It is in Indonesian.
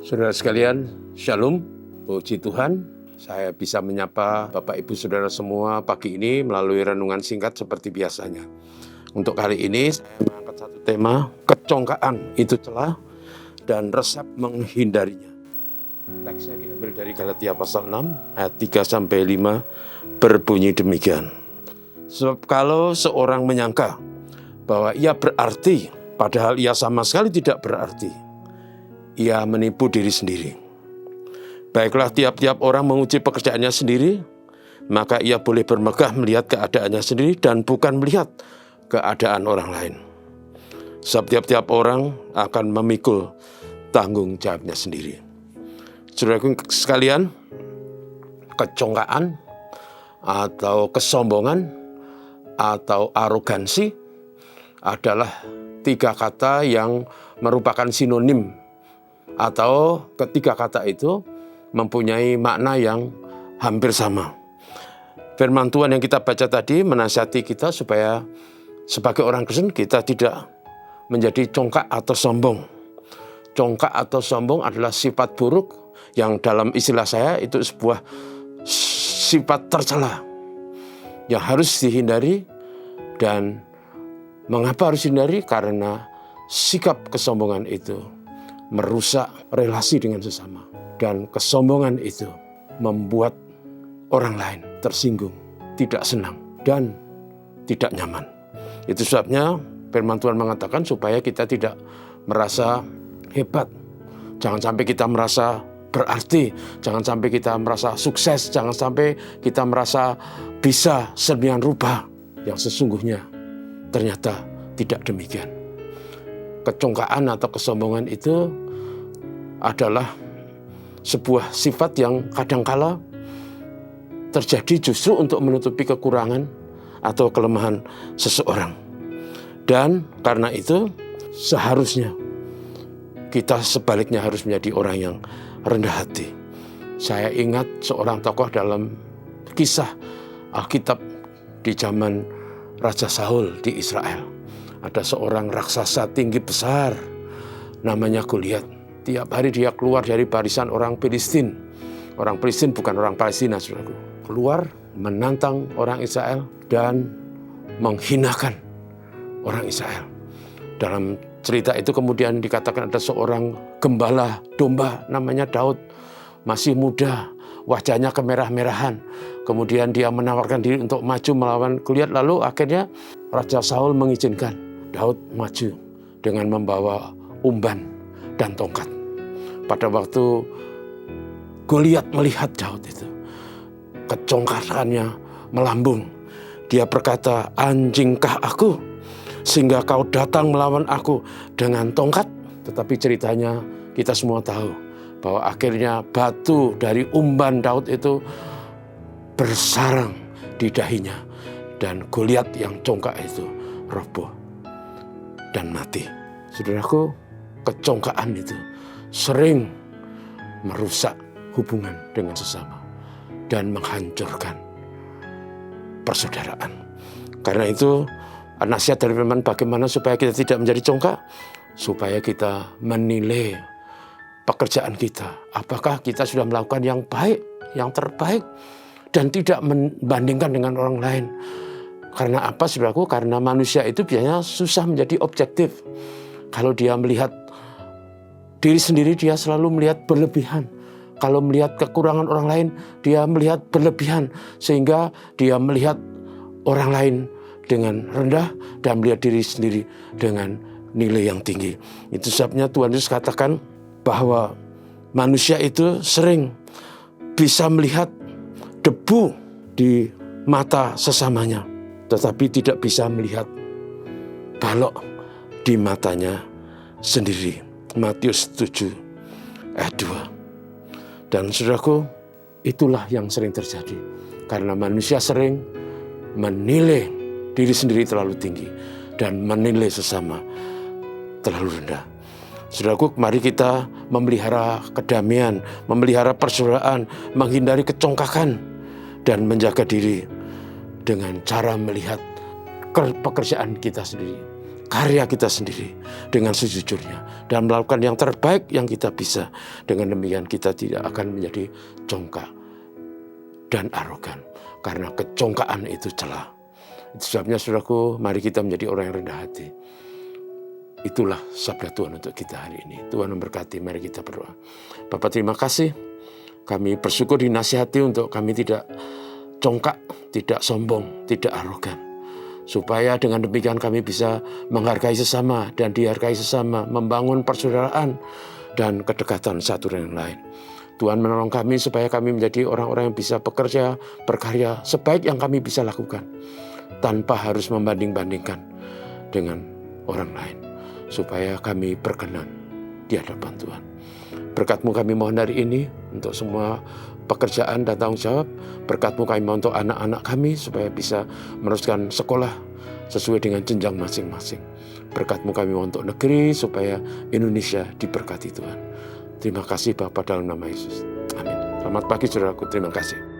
Saudara sekalian, Shalom, puji Tuhan. Saya bisa menyapa Bapak Ibu Saudara semua pagi ini melalui renungan singkat seperti biasanya. Untuk kali ini saya mengangkat satu tema, kecongkaan itu celah dan resep menghindarinya. Teksnya diambil dari Galatia pasal 6 ayat 3-5 berbunyi demikian. Sebab kalau seorang menyangka bahwa ia berarti, padahal ia sama sekali tidak berarti, ia menipu diri sendiri. Baiklah, tiap-tiap orang menguji pekerjaannya sendiri, maka ia boleh bermegah melihat keadaannya sendiri dan bukan melihat keadaan orang lain. Sebab tiap-tiap orang akan memikul tanggung jawabnya sendiri. Saudaraku sekalian, kecongkaan atau kesombongan atau arogansi adalah tiga kata yang merupakan sinonim, atau ketiga kata itu mempunyai makna yang hampir sama. Firman Tuhan yang kita baca tadi menasihati kita supaya sebagai orang Kristen kita tidak menjadi congkak atau sombong. Congkak atau sombong adalah sifat buruk yang dalam istilah saya itu sebuah sifat tercela yang harus dihindari. Dan mengapa harus dihindari? Karena sikap kesombongan itu merusak relasi dengan sesama. Dan kesombongan itu membuat orang lain tersinggung, tidak senang, dan tidak nyaman. Itu sebabnya firman Tuhan mengatakan supaya kita tidak merasa hebat. Jangan sampai kita merasa berarti, jangan sampai kita merasa sukses, jangan sampai kita merasa bisa sedemikian rupa. Yang sesungguhnya ternyata tidak demikian. Kecongkaan atau kesombongan itu adalah sebuah sifat yang kadangkala terjadi justru untuk menutupi kekurangan atau kelemahan seseorang. Dan karena itu seharusnya kita sebaliknya harus menjadi orang yang rendah hati. Saya ingat seorang tokoh dalam kisah Alkitab di zaman Raja Saul di Israel. Ada seorang raksasa tinggi besar, namanya Goliat. Tiap hari dia keluar dari barisan orang Filistin. Orang Filistin bukan orang Palestina, saudaraku. Keluar menantang orang Israel dan menghinakan orang Israel. Dalam cerita itu kemudian dikatakan ada seorang gembala domba namanya Daud. Masih muda, wajahnya kemerah-merahan. Kemudian dia menawarkan diri untuk maju melawan Goliat. Lalu akhirnya Raja Saul mengizinkan Daud maju dengan membawa umban dan tongkat. Pada waktu Goliat melihat Daud itu, kecongkakannya melambung. Dia berkata, "Anjingkah aku sehingga kau datang melawan aku dengan tongkat?" Tetapi ceritanya kita semua tahu bahwa akhirnya batu dari umban Daud itu bersarang di dahinya. Dan Goliat yang congkak itu roboh dan mati. Saudaraku, kecongkaan itu sering merusak hubungan dengan sesama dan menghancurkan persaudaraan. Karena itu nasihat dari firman bagaimana supaya kita tidak menjadi congkak, supaya kita menilai pekerjaan kita. Apakah kita sudah melakukan yang baik, yang terbaik, dan tidak membandingkan dengan orang lain. Karena apa, saudaraku? Karena manusia itu biasanya susah menjadi objektif. Kalau dia melihat diri sendiri, dia selalu melihat berlebihan. Kalau melihat kekurangan orang lain, dia melihat berlebihan. Sehingga dia melihat orang lain dengan rendah dan melihat diri sendiri dengan nilai yang tinggi. Itu sebabnya Tuhan Yesus katakan bahwa manusia itu sering bisa melihat debu di mata sesamanya, tetapi tidak bisa melihat balok di matanya sendiri. Matius 7 ayat 2. Dan saudaraku, itulah yang sering terjadi. Karena manusia sering menilai diri sendiri terlalu tinggi dan menilai sesama terlalu rendah. Saudaraku, mari kita memelihara kedamaian, memelihara persaudaraan, menghindari kecongkakan, dan menjaga diri dengan cara melihat pekerjaan kita sendiri, karya kita sendiri dengan sejujurnya, dan melakukan yang terbaik yang kita bisa. Dengan demikian kita tidak akan menjadi congkak dan arogan, karena kecongkaan itu celah. Itu sebabnya saudaraku, mari kita menjadi orang yang rendah hati. Itulah sabda Tuhan untuk kita hari ini. Tuhan memberkati, mari kita berdoa. Bapa, terima kasih. Kami bersyukur dinasihati untuk kami tidak congkak, tidak sombong, tidak arogan. Supaya dengan demikian kami bisa menghargai sesama dan dihargai sesama, membangun persaudaraan dan kedekatan satu dengan lain. Tuhan menolong kami supaya kami menjadi orang-orang yang bisa bekerja, berkarya sebaik yang kami bisa lakukan, tanpa harus membanding-bandingkan dengan orang lain, supaya kami berkenan di hadapan Tuhan. Berkat-Mu kami mohon hari ini untuk semua pekerjaan dan tanggung jawab. Berkat-Mu kami mohon untuk anak-anak kami supaya bisa meneruskan sekolah sesuai dengan jenjang masing-masing. Berkat-Mu kami mohon untuk negeri supaya Indonesia diberkati Tuhan. Terima kasih Bapa, dalam nama Yesus. Amin. Selamat pagi saudaraku, terima kasih.